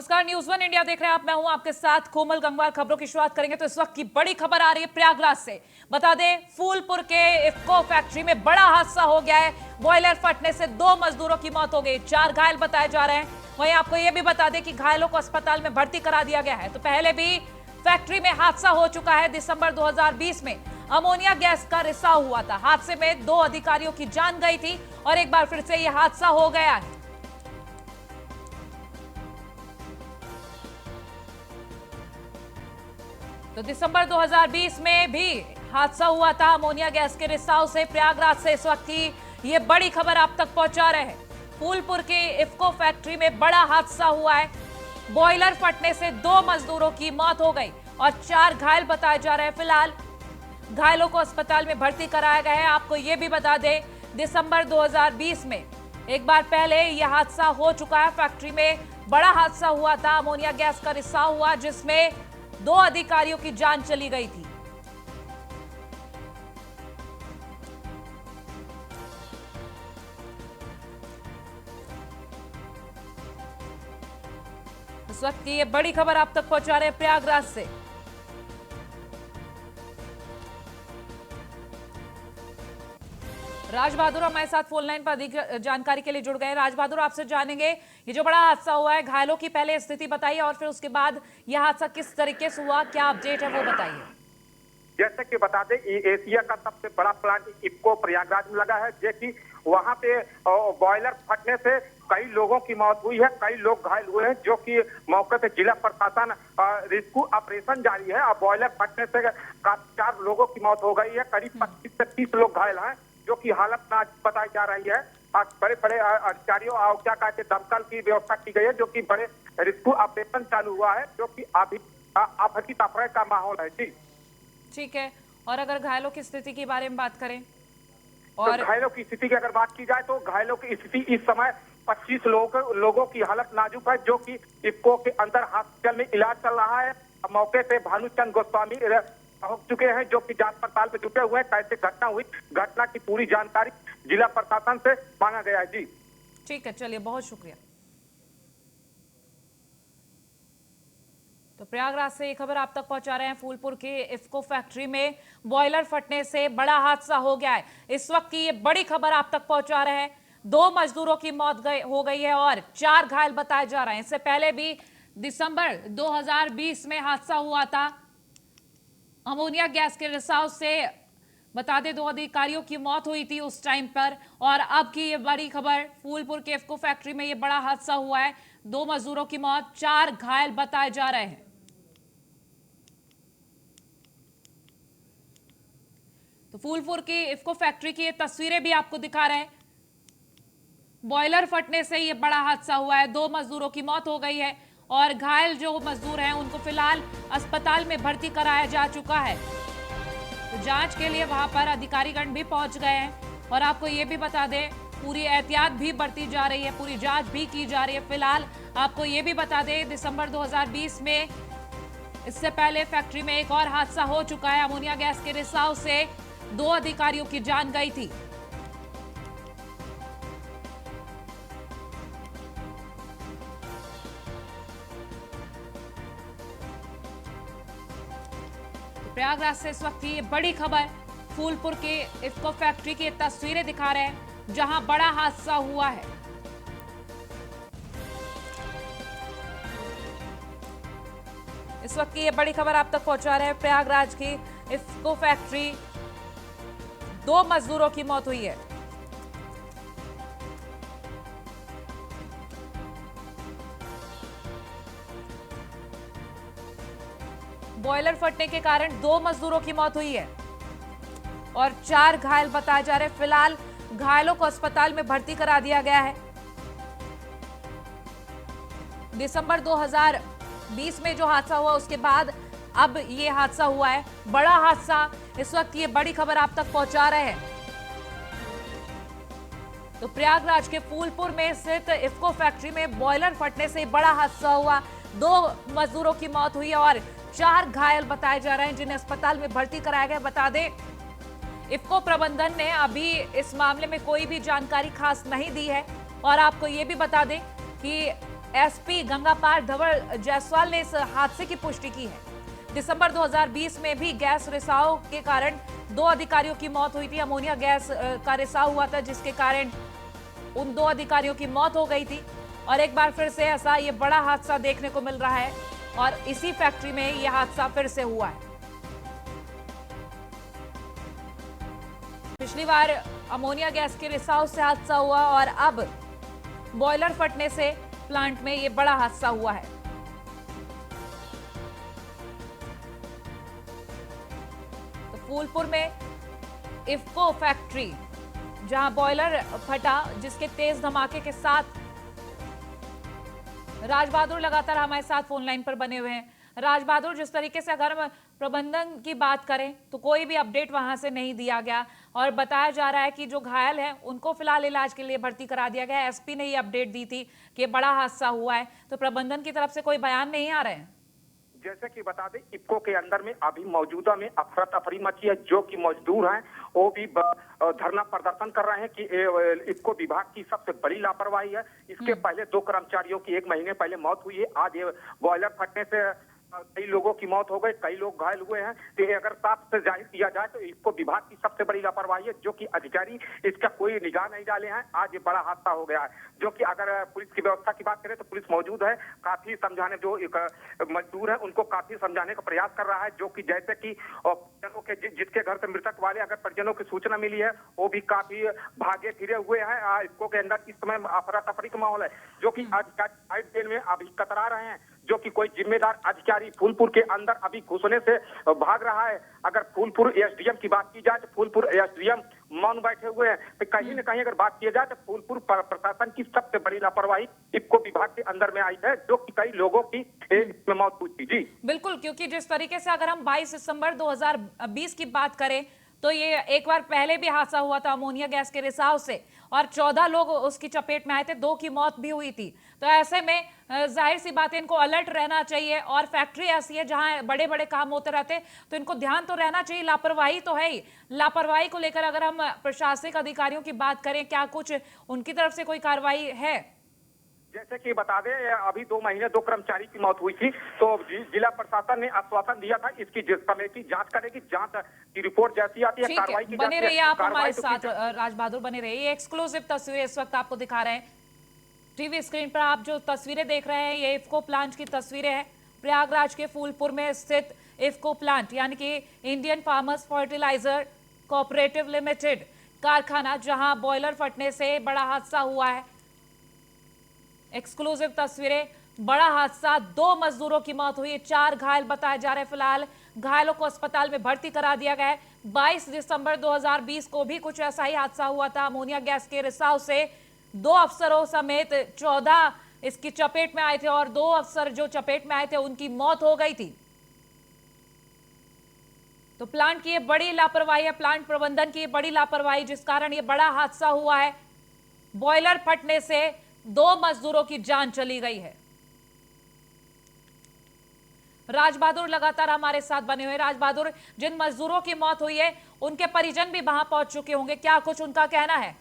नमस्कार, news one India देख रहे हैं आप। मैं हूं आपके साथ कोमल गंगवार। खबरों की शुरुआत करेंगे तो इस वक्त की बड़ी खबर आ रही है प्रयागराज से। बता दें, फूलपुर के इफ्को फैक्ट्री में बड़ा हादसा हो गया है। बॉयलर फटने से 2 मजदूरों की मौत हो गई, 4 घायल बताए जा रहे हैं। वहीं आपको यह भी बता दें कि घायलों को अस्पताल में भर्ती करा दिया गया है। तो पहले भी फैक्ट्री में हादसा हो चुका है। दिसंबर 2020 में अमोनिया गैस का रिसाव हुआ था। हादसे में 2 अधिकारियों की जान गई थी और एक बार फिर से यह हादसा हो गया है। तो दिसंबर 2020 में भी हादसा हुआ था अमोनिया गैस के रिसाव से। प्रयागराज से इस वक्त की ये बड़ी खबर आप तक पहुंचा रहे हैं। फूलपुर के इफ्को फैक्ट्री में बड़ा हादसा हुआ है। बॉयलर फटने से 2 मजदूरों की मौत हो गई और 4 घायल बताए जा रहे हैं। फिलहाल घायलों को अस्पताल में भर्ती कराया गया है। आपको ये भी बता दें, दिसंबर 2020 में एक बार पहले यह हादसा हो चुका है। फैक्ट्री में बड़ा हादसा हुआ था, अमोनिया गैस का रिसाव हुआ जिसमें 2 अधिकारियों की जान चली गई थी। इस वक्त की ये बड़ी खबर आप तक पहुंचा रहे हैं प्रयागराज से। राज बहादुर हमारे साथ फोन लाइन पर अधिक जानकारी के लिए जुड़ गए। राज बहादुर, आपसे जानेंगे ये जो बड़ा हादसा हुआ है, घायलों की पहले स्थिति बताइए और फिर उसके बाद यह हादसा किस तरीके से हुआ, क्या अपडेट है वो बताइए। जैसे कि बता दें, एशिया का सबसे बड़ा प्लांट इफ्को प्रयागराज में लगा है। जैसे वहां पे बॉयलर फटने से कई लोगों की मौत हुई है, कई लोग घायल हुए हैं, जो कि मौके पे जिला प्रशासन रेस्क्यू ऑपरेशन जारी है। और बॉयलर फटने से 4 लोगों की मौत हो गई है, करीब 25 से 30 लोग घायल हैं, जो कि हालत नाजुक बताई जा रही है। बड़े बड़े अधिकारियों और क्या कहते दमकल की व्यवस्था की गई है, जो कि बड़े रेस्क्यू ऑपरेशन चालू हुआ है, जो कि अभी आफत का माहौल है। जी ठीक है, और अगर घायलों की स्थिति के बारे में बात करें और तो घायलों की स्थिति की अगर बात की जाए तो घायलों की स्थिति इस समय 25 लोगों की हालत नाजुक है, जो कि इफ्को के अंदर हॉस्पिटल में इलाज चल रहा है। मौके पे भानुचंद गोस्वामी पहुंच चुके हैं, जो कि जांच पड़ताल में जुटे हुए हैं। कैसे घटना हुई, घटना की पूरी जानकारी जिला प्रशासन से मांगा गया है। जी ठीक है, चलिए, बहुत शुक्रिया। तो प्रयागराज से ये खबर आप तक पहुंचा रहे हैं। फूलपुर के इफ्को फैक्ट्री में बॉयलर फटने से बड़ा हादसा हो गया है। इस वक्त की ये बड़ी खबर आप तक पहुंचा रहे हैं। 2 मजदूरों की मौत हो गई है और 4 घायल बताए जा रहे हैं। इससे पहले भी दिसंबर 2020 में हादसा हुआ था अमोनिया गैस के रिसाव से। बता दें, 2 अधिकारियों की मौत हुई थी उस टाइम पर। और अब की ये बड़ी खबर, फूलपुर के इफ्को फैक्ट्री में ये बड़ा हादसा हुआ है। 2 मजदूरों की मौत, 4 घायल बताए जा रहे हैं। तो फूलपुर की इफ्को फैक्ट्री की ये तस्वीरें भी आपको दिखा रहे हैं। बॉयलर फटने से ये बड़ा हादसा हुआ है। 2 मजदूरों की मौत हो गई है और घायल जो मजदूर हैं उनको फिलहाल अस्पताल में भर्ती कराया जा चुका है। तो जांच के लिए वहां पर अधिकारीगण भी पहुंच गए हैं। और आपको ये भी बता दें, पूरी एहतियात भी बरती जा रही है, पूरी जांच भी की जा रही है। फिलहाल आपको ये भी बता दें, दिसंबर 2020 में इससे पहले फैक्ट्री में एक और हादसा हो चुका है। अमोनिया गैस के रिसाव से 2 अधिकारियों की जान गई थी। प्रयागराज से इस वक्त की ये बड़ी खबर, फूलपुर के इफ्को फैक्ट्री की तस्वीरें दिखा रहे हैं जहां बड़ा हादसा हुआ है। इस वक्त की ये बड़ी खबर आप तक पहुंचा रहे हैं प्रयागराज की इफ्को फैक्ट्री। 2 मजदूरों की मौत हुई है। बॉयलर फटने के कारण 2 मजदूरों की मौत हुई है और 4 घायल बताए जा रहे हैं। फिलहाल घायलों को अस्पताल में भर्ती करा दिया गया है। दिसंबर 2020 में जो हादसा हुआ उसके बाद अब ये हादसा हुआ है, बड़ा हादसा। इस वक्त ये बड़ी खबर आप तक पहुंचा रहे हैं। तो प्रयागराज के फूलपुर में स्थित इफ्को फैक्ट्री में बॉयलर फटने से बड़ा हादसा हुआ। 2 मजदूरों की मौत हुई और 4 घायल बताए जा रहे हैं, जिन्हें अस्पताल में भर्ती कराया गया। बता दें, इफ्को प्रबंधन ने अभी इस मामले में कोई भी जानकारी खास नहीं दी है। और आपको ये भी बता दें कि एसपी गंगापार धवल जायसवाल ने इस हादसे की पुष्टि की है। दिसंबर 2020 में भी गैस रिसाव के कारण 2 अधिकारियों की मौत हुई थी। अमोनिया गैस का रिसाव हुआ था, जिसके कारण उन 2 अधिकारियों की मौत हो गई थी। और एक बार फिर से ऐसा ये बड़ा हादसा देखने को मिल रहा है और इसी फैक्ट्री में यह हादसा फिर से हुआ है। पिछली बार अमोनिया गैस के रिसाव से हादसा हुआ और अब बॉयलर फटने से प्लांट में यह बड़ा हादसा हुआ है। तो फूलपुर में इफ्को फैक्ट्री, जहां बॉयलर फटा, जिसके तेज धमाके के साथ राज बहादुर लगातार हमारे साथ फोन लाइन पर बने हुए हैं। राज बहादुर, जिस तरीके से अगर हम प्रबंधन की बात करें तो कोई भी अपडेट वहां से नहीं दिया गया और बताया जा रहा है कि जो घायल हैं उनको फिलहाल इलाज के लिए भर्ती करा दिया गया है। एसपी ने ये अपडेट दी थी कि बड़ा हादसा हुआ है, तो प्रबंधन की तरफ से कोई बयान नहीं आ रहे हैं। जैसे कि बता दें, इफ्को के अंदर में अभी मौजूदा में अफरा तफरी मची है। जो कि मजदूर हैं वो भी धरना प्रदर्शन कर रहे हैं कि इफ्को विभाग की सबसे बड़ी लापरवाही है। इसके पहले 2 कर्मचारियों की 1 महीने पहले मौत हुई है। आज ये बॉयलर फटने से कई लोगों की मौत हो गई, कई लोग घायल हुए हैं। तो ये अगर साफ से जाहिर किया जाए तो इसको विभाग की सबसे बड़ी लापरवाही है, जो कि अधिकारी इसका कोई निगाह नहीं डाले हैं। आज ये बड़ा हादसा हो गया है। जो कि अगर पुलिस की व्यवस्था की बात करें तो पुलिस मौजूद है, काफी समझाने, जो एक मजदूर है उनको काफी समझाने का प्रयास कर रहा है। जो कि जैसे कि परिजनों के जिसके घर से मृतक वाले अगर परिजनों की सूचना मिली है वो भी काफी भागे फिरे हुए हैं। इसको के अंदर इस समय अफरा तफरी का माहौल है, जो कि आज जेल में अभी कतरा रहे हैं। जो कि कोई जिम्मेदार अधिकारी फूलपुर के अंदर अभी घुसने से भाग रहा है। अगर फूलपुर एसडीएम की बात की जाए तो फूलपुर एसडीएम मौन बैठे हुए हैं। तो कहीं न कहीं अगर बात की जाए तो फूलपुर प्रशासन की सबसे बड़ी लापरवाही इफ्को विभाग के अंदर में आई है, जो कि कई लोगों की इसमें मौत हुई थी। जी बिल्कुल, क्योंकि जिस तरीके से अगर हम 22 दिसंबर 2020 की बात करें तो ये एक बार पहले भी हादसा हुआ था अमोनिया गैस के रिसाव से और 14 लोग उसकी चपेट में आए थे, 2 की मौत भी हुई थी। तो ऐसे में जाहिर सी बात है, इनको अलर्ट रहना चाहिए। और फैक्ट्री ऐसी है जहां बड़े बड़े काम होते रहते हैं, तो इनको ध्यान तो रहना चाहिए। लापरवाही तो है ही। लापरवाही को लेकर अगर हम प्रशासनिक अधिकारियों की बात करें, क्या कुछ उनकी तरफ से कोई कार्रवाई है? जैसे कि बता दें, अभी 2 महीने 2 कर्मचारी की मौत हुई थी, तो जिला प्रशासन ने आश्वासन दिया था इसकी कमेटी जांच करेगी। जांच की रिपोर्ट जैसी आती है कार्रवाई की बने रहिए आप हमारे तो साथ, राज बहादुर बने रहिए। ये एक्सक्लूसिव तस्वीरें इस वक्त आपको दिखा रहे हैं टीवी स्क्रीन पर। आप जो तस्वीरें देख रहे हैं ये इफ्को प्लांट की तस्वीरें हैं। प्रयागराज के फूलपुर में स्थित इफ्को प्लांट, यानी कि इंडियन फार्मर्स फर्टिलाइजर कोऑपरेटिव लिमिटेड कारखाना, जहां बॉयलर फटने से बड़ा हादसा हुआ है। एक्सक्लूसिव तस्वीरें, बड़ा हादसा, 2 मजदूरों की मौत हुई है, 4 घायल बताए जा रहे हैं। फिलहाल घायलों को अस्पताल में भर्ती करा दिया गया है। 22 दिसंबर 2020 को भी कुछ ऐसा ही हादसा हुआ था। अमोनिया गैस के रिसाव से 2 अफसरों समेत 14 इसकी चपेट में आए थे और 2 अफसर जो चपेट में आए थे उनकी मौत हो गई थी। तो प्लांट की ये बड़ी लापरवाही है, प्लांट प्रबंधन की ये बड़ी लापरवाही, जिस कारण ये बड़ा हादसा हुआ है। बॉयलर फटने से 2 मजदूरों की जान चली गई है। राज बहादुर लगातार हमारे साथ बने हुए। राज बहादुर, जिन मजदूरों की मौत हुई है उनके परिजन भी वहां पहुंच चुके होंगे, क्या कुछ उनका कहना है?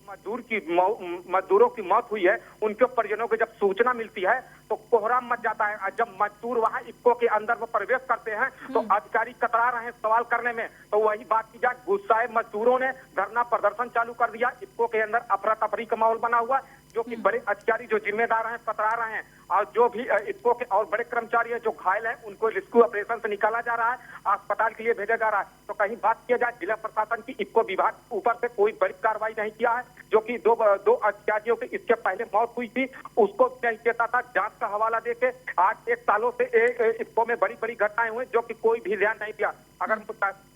मजदूरों की मौत हुई है, उनके परिजनों को जब सूचना मिलती है तो कोहराम मच जाता है। जब मजदूर वहां इफ्को के अंदर वो प्रवेश करते हैं तो अधिकारी कतरा रहे हैं सवाल करने में। तो वही बात की जाए, गुस्साए मजदूरों ने धरना प्रदर्शन चालू कर दिया। इफ्को के अंदर अफरा तफरी का माहौल बना हुआ, जो कि बड़े अधिकारी जो जिम्मेदार हैं कतरा रहे हैं। और जो भी इफ्को के और बड़े कर्मचारी हैं जो घायल हैं उनको रेस्क्यू ऑपरेशन से निकाला जा रहा है, अस्पताल के लिए भेजा जा रहा है। तो कहीं बात किया जाए जिला प्रशासन की, इफ्को विभाग ऊपर से कोई बड़ी कार्रवाई नहीं किया है। जो कि दो अधिकारियों की इसके पहले मौत हुई थी, उसको नहीं देता था जांच का हवाला देके। आज 1 सालों से इफ्को में बड़ी बड़ी घटनाएं हुई, जो कि कोई भी ध्यान नहीं दिया। अगर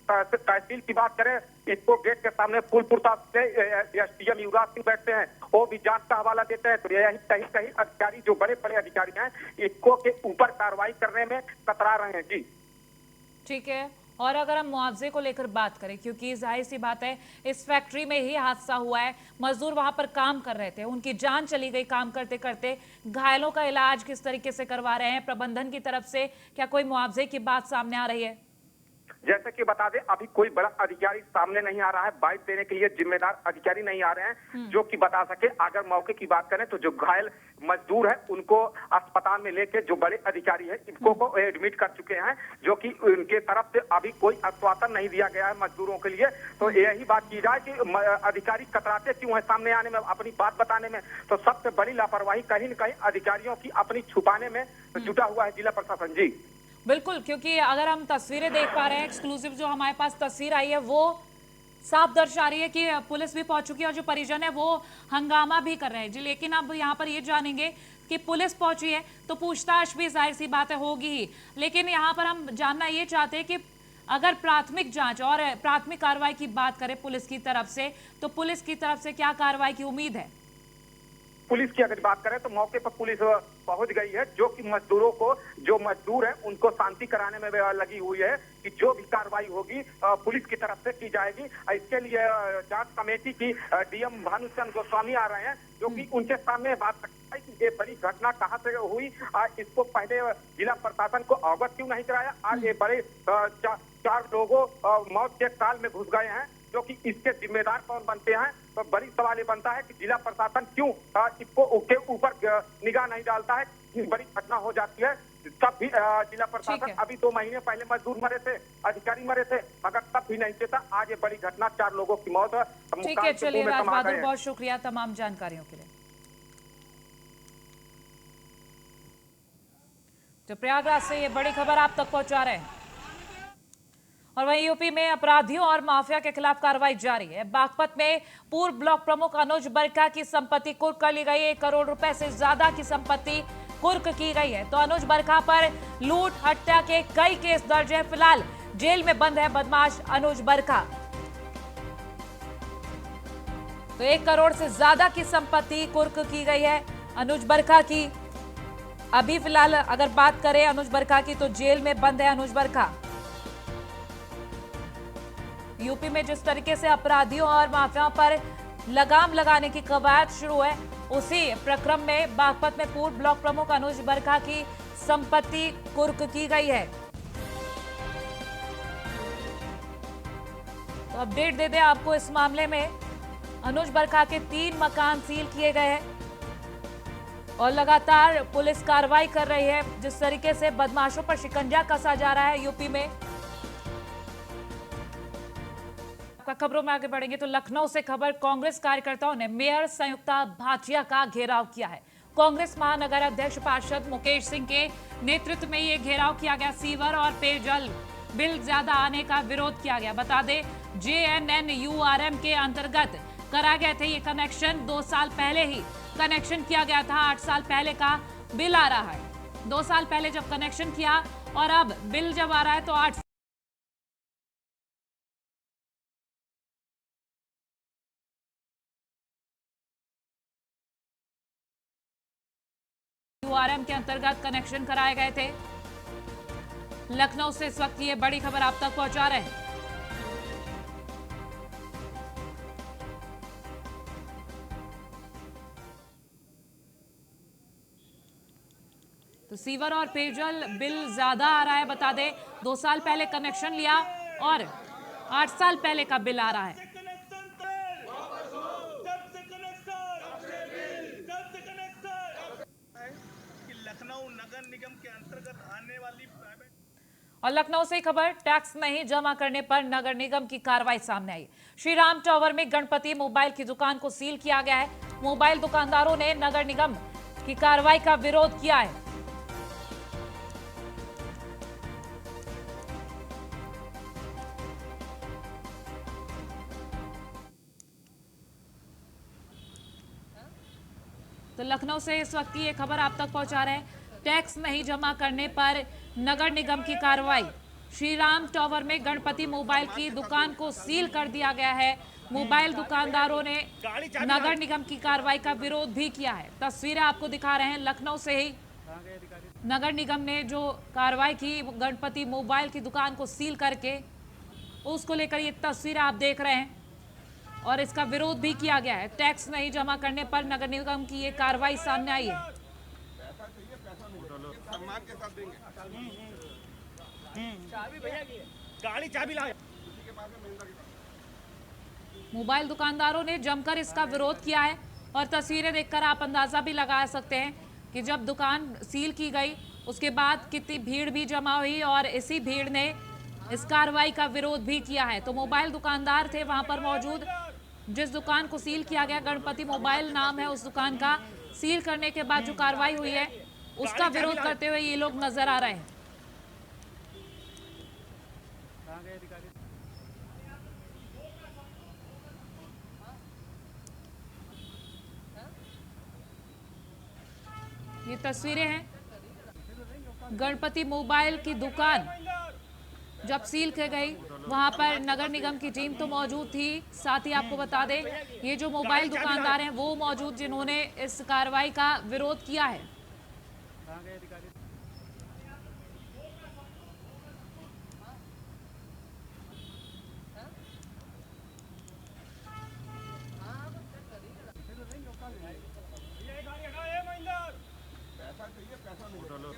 तहसील की बात करें, इफ्को गेट के सामने फूलपुर से एसडीएम युवराज सिंह बैठते हैं, वो भी जांच का हवाला देते हैं। तो यही कहीं कहीं अधिकारी, जो बड़े बड़े अधिकारी हैं, इफ्को के ऊपर कार्रवाई करने में कतरा रहे हैं। जी ठीक है। और अगर हम मुआवजे को लेकर बात करें, क्योंकि जाहिर सी बात है इस फैक्ट्री में ही हादसा हुआ है, मजदूर वहां पर काम कर रहे थे, उनकी जान चली गई काम करते करते। घायलों का इलाज किस तरीके से करवा रहे हैं प्रबंधन की तरफ से? क्या कोई मुआवजे की बात सामने आ रही है? जैसे कि बता दें, अभी कोई बड़ा अधिकारी सामने नहीं आ रहा है, बाइट देने के लिए जिम्मेदार अधिकारी नहीं आ रहे हैं जो कि बता सके। अगर मौके की बात करें तो जो घायल मजदूर है उनको अस्पताल में लेके जो बड़े अधिकारी है इनको को एडमिट कर चुके हैं, जो कि उनके तरफ से अभी कोई आश्वासन नहीं दिया गया है मजदूरों के लिए। तो यही बात की जाए कि अधिकारी कतराते क्यों है सामने आने में, अपनी बात बताने में। तो सबसे बड़ी लापरवाही कहीं न कहीं अधिकारियों की अपनी छुपाने में जुटा हुआ है जिला प्रशासन। जी बिल्कुल, क्योंकि अगर हम तस्वीरें देख पा रहे हैं, एक्सक्लूसिव जो हमारे पास तस्वीर आई है वो साफ दर्शा रही है कि पुलिस भी पहुंच चुकी है और जो परिजन है वो हंगामा भी कर रहे हैं जी। लेकिन अब यहाँ पर ये जानेंगे कि पुलिस पहुंची है तो पूछताछ भी जाहिर सी बात है होगी ही, लेकिन यहाँ पर हम जानना ये चाहते हैं कि अगर प्राथमिक जांच और प्राथमिक कार्रवाई की बात करें पुलिस की तरफ से, तो पुलिस की तरफ से क्या कार्रवाई की उम्मीद है? पुलिस की अगर बात करें तो मौके पर पुलिस पहुंच गई है, जो कि मजदूरों को, जो मजदूर है उनको शांति कराने में लगी हुई है कि जो भी कार्रवाई होगी पुलिस की तरफ से की जाएगी। इसके लिए जांच कमेटी की डीएम भानुचंद्र गोस्वामी आ रहे हैं, जो कि उनके सामने बात है कि ये बड़ी घटना कहां से हुई, इसको पहले जिला प्रशासन को अवगत क्यों नहीं कराया। आज ये बड़े चार लोगों मौत के काल में घुस गए हैं, जो कि इसके जिम्मेदार कौन बनते हैं। तो बड़ी सवाल ये बनता है कि जिला प्रशासन क्यों इसको उसके ऊपर निगाह नहीं डालता है। बड़ी घटना हो जाती है तब भी जिला प्रशासन, अभी 2 महीने पहले मजदूर मरे थे, अधिकारी मरे थे, मगर तब भी नहीं चेता। आज ये बड़ी घटना, 4 लोगों की मौत। ठीक है, चलिए राज बहादुर, बहुत शुक्रिया तमाम जानकारियों के लिए। तो प्रयागराज से ये बड़ी खबर आप तक पहुंचा रहे हैं। और वहीं यूपी में अपराधियों और माफिया के खिलाफ कार्रवाई जारी है। बागपत में पूर्व ब्लॉक प्रमुख अनुज बरका की संपत्ति कुर्क कर ली गई है। 1 करोड़ रुपए से ज्यादा की संपत्ति कुर्क की गई है। तो अनुज बरका पर लूट हत्या के कई केस दर्ज है। फिलहाल जेल में बंद है बदमाश अनुज बरका। तो 1 करोड़ से ज्यादा की संपत्ति कुर्क की गई है अनुज बरका की। अभी फिलहाल अगर बात करें अनुज बरका की तो जेल में बंद है अनुज बरका। यूपी में जिस तरीके से अपराधियों और माफियाओं पर लगाम लगाने की कवायद शुरू है, उसी प्रक्रम में बागपत में पूर्व ब्लॉक प्रमुख अनुज बरका की संपत्ति कुर्क की गई है। तो अपडेट दे दें आपको इस मामले में, अनुज बरका के 3 मकान सील किए गए हैं और लगातार पुलिस कार्रवाई कर रही है। जिस तरीके से बदमाशों पर शिकंजा कसा जा रहा है यूपी में। खबरों में आगे बढ़ेंगे तो लखनऊ से खबर, कांग्रेस कार्यकर्ताओं ने मेयर संयुक्ता भाटिया का घेराव किया है। कांग्रेस महानगर अध्यक्ष पार्षद मुकेश सिंह के नेतृत्व में ये घेराव किया गया। सीवर और पेयजल बिल ज्यादा आने का विरोध किया गया। बता दें JNNURM के अंतर्गत कराए गए थे ये कनेक्शन। 2 साल पहले ही कनेक्शन किया गया था। 8 साल पहले का बिल आ रहा है। 2 साल पहले जब कनेक्शन किया और अब बिल जब आ रहा है तो 8 URM के अंतर्गत कनेक्शन कराए गए थे। लखनऊ से इस वक्त ये बड़ी खबर आप तक पहुंचा रहे हैं। तो सीवर और पेयजल बिल ज्यादा आ रहा है। बता दें 2 साल पहले कनेक्शन लिया और 8 साल पहले का बिल आ रहा है। लखनऊ नगर निगम के अंतर्गत आने वाली प्राइवेट और लखनऊ से खबर, टैक्स नहीं जमा करने पर नगर निगम की कार्रवाई सामने आई। श्री राम टावर में गणपति मोबाइल की दुकान को सील किया गया है। मोबाइल दुकानदारों ने नगर निगम की कार्रवाई का विरोध किया है। तो लखनऊ से इस वक्त ये खबर आप तक पहुंचा रहे हैं। टैक्स नहीं जमा करने पर नगर निगम की कार्रवाई। श्री राम टावर में गणपति मोबाइल की दुकान को सील कर दिया गया है। मोबाइल दुकानदारों ने नगर निगम की कार्रवाई का विरोध भी किया है। तस्वीरें आपको दिखा रहे हैं लखनऊ से ही। नगर निगम ने जो कार्रवाई की गणपति मोबाइल की दुकान को सील करके, उसको लेकर ये तस्वीरें आप देख रहे हैं और इसका विरोध भी किया गया है। टैक्स नहीं जमा करने पर नगर निगम की ये कार्रवाई सामने आई है। सम्मान के साथ देंगे। चाबी भैया की है। गाड़ी चाबी लाओ। मोबाइल दुकानदारों ने जमकर इसका विरोध किया है और तस्वीरें देखकर आप अंदाजा भी लगा सकते हैं कि जब दुकान सील की गई उसके बाद कितनी भीड़ भी जमा हुई और इसी भीड़ ने इस कार्रवाई का विरोध भी किया है। तो मोबाइल दुकानदार थे वहां पर मौजूद, जिस दुकान को सील किया गया, गणपति मोबाइल नाम है उस दुकान का, सील करने के बाद जो कार्रवाई हुई है उसका विरोध करते हुए ये लोग नजर आ रहे हैं। ये तस्वीरें हैं गणपति मोबाइल की दुकान जब सील की गई, वहां पर नगर निगम की टीम तो मौजूद थी, साथ ही आपको बता दें ये जो मोबाइल दुकानदार हैं वो मौजूद जिन्होंने इस कार्रवाई का विरोध किया है।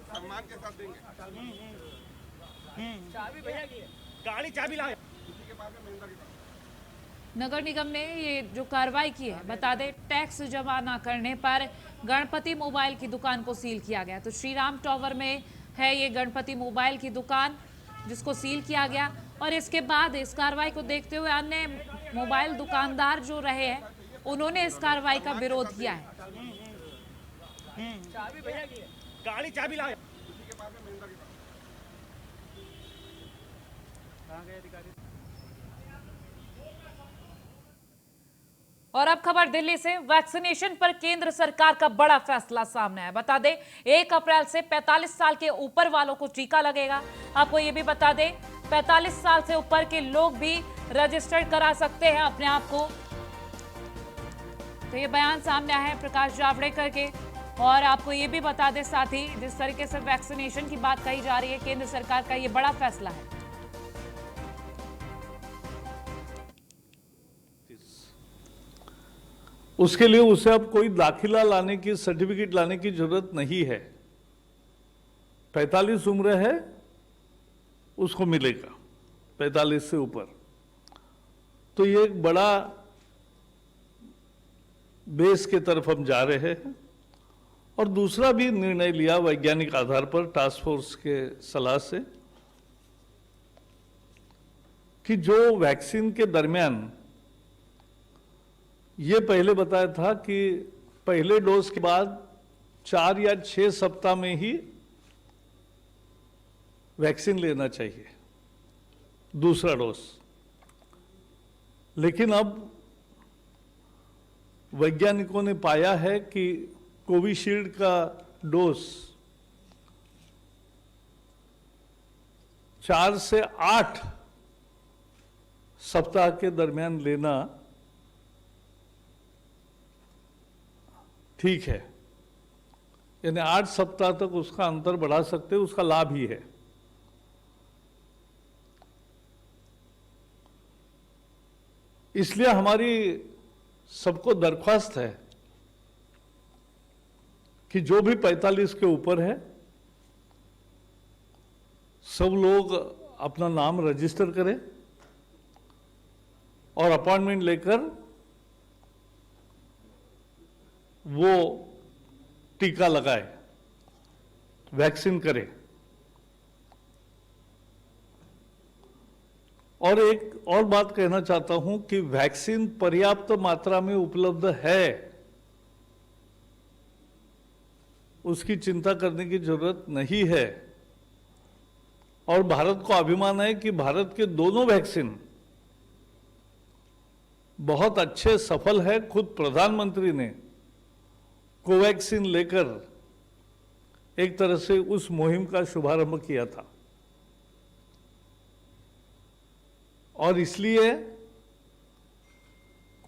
सम्मान के साथ देंगे। चाबी भैया की है। गाड़ी चाबी लाओ। नगर निगम ने ये जो कार्रवाई की है, बता दें टैक्स जमा न करने पर गणपति मोबाइल की दुकान को सील किया गया। तो श्रीराम टावर में है ये गणपति मोबाइल की दुकान जिसको सील किया गया और इसके बाद इस कार्रवाई को देखते हुए अन्य मोबाइल दुकानदार जो रहे हैं उन्होंने इस कार्रवाई का विरोध किया है। चाबी भैया की है। गाड़ी चाबी लाओ। और अब खबर दिल्ली से, वैक्सीनेशन पर केंद्र सरकार का बड़ा फैसला सामने है। बता दें 1 अप्रैल से 45 साल के ऊपर वालों को टीका लगेगा। आपको ये भी बता दें 45 साल से ऊपर के लोग भी रजिस्टर्ड करा सकते हैं अपने आप को। तो ये बयान सामने आया है प्रकाश जावड़ेकर के। और आपको ये भी बता दें साथ ही जिस तरीके से वैक्सीनेशन की बात कही जा रही है, केंद्र सरकार का ये बड़ा फैसला है। उसके लिए उसे अब कोई दाखिला लाने की, सर्टिफिकेट लाने की जरूरत नहीं है। 45 उम्र है उसको मिलेगा, 45 से ऊपर। तो ये एक बड़ा बेस के तरफ हम जा रहे हैं। और दूसरा भी निर्णय लिया वैज्ञानिक आधार पर टास्क फोर्स के सलाह से कि जो वैक्सीन के दरमियान ये पहले बताया था कि पहले डोज के बाद 4 या 6 सप्ताह में ही वैक्सीन लेना चाहिए, दूसरा डोज। लेकिन अब वैज्ञानिकों ने पाया है कि कोविशील्ड का डोज 4 से 8 सप्ताह के दरमियान लेना ठीक है, यानी 8 सप्ताह तक उसका अंतर बढ़ा सकते, उसका लाभ ही है। इसलिए हमारी सबको दरख्वास्त है कि जो भी 45 के ऊपर है सब लोग अपना नाम रजिस्टर करें और अपॉइंटमेंट लेकर वो टीका लगाए, वैक्सीन करे। और एक और बात कहना चाहता हूं कि वैक्सीन पर्याप्त मात्रा में उपलब्ध है, उसकी चिंता करने की जरूरत नहीं है। और भारत को अभिमान है कि भारत के दोनों वैक्सीन बहुत अच्छे, सफल है। खुद प्रधानमंत्री ने कोवैक्सीन लेकर एक तरह से उस मुहिम का शुभारंभ किया था। और इसलिए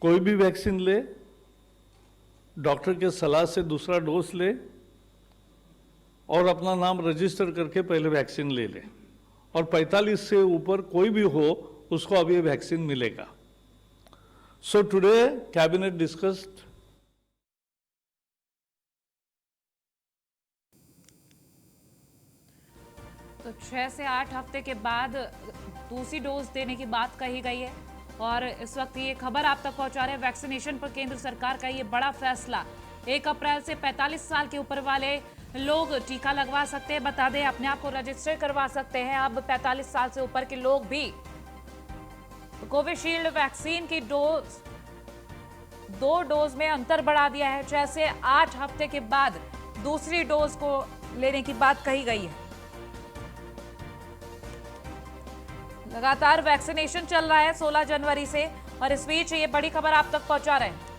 कोई भी वैक्सीन ले, डॉक्टर के सलाह से दूसरा डोज ले और अपना नाम रजिस्टर करके पहले वैक्सीन ले ले। और 45 से ऊपर कोई भी हो उसको अब ये वैक्सीन मिलेगा। सो टुडे कैबिनेट डिस्कस्ड तो 6 से 8 हफ्ते के बाद दूसरी डोज देने की बात कही गई है। और इस वक्त ये खबर आप तक पहुंचा रहे हैं वैक्सीनेशन पर केंद्र सरकार का ये बड़ा फैसला। 1 अप्रैल से 45 साल के ऊपर वाले लोग टीका लगवा सकते हैं। बता दें, अपने आप को रजिस्टर करवा सकते हैं अब 45 साल से ऊपर के लोग भी। कोविशील्ड वैक्सीन की डोज 2 डोज में अंतर बढ़ा दिया है। 6 से 8 हफ्ते के बाद दूसरी डोज को लेने की बात कही गई है। लगातार वैक्सीनेशन चल रहा है 16 जनवरी से, और इस बीच ये बड़ी खबर आप तक पहुंचा रहे हैं।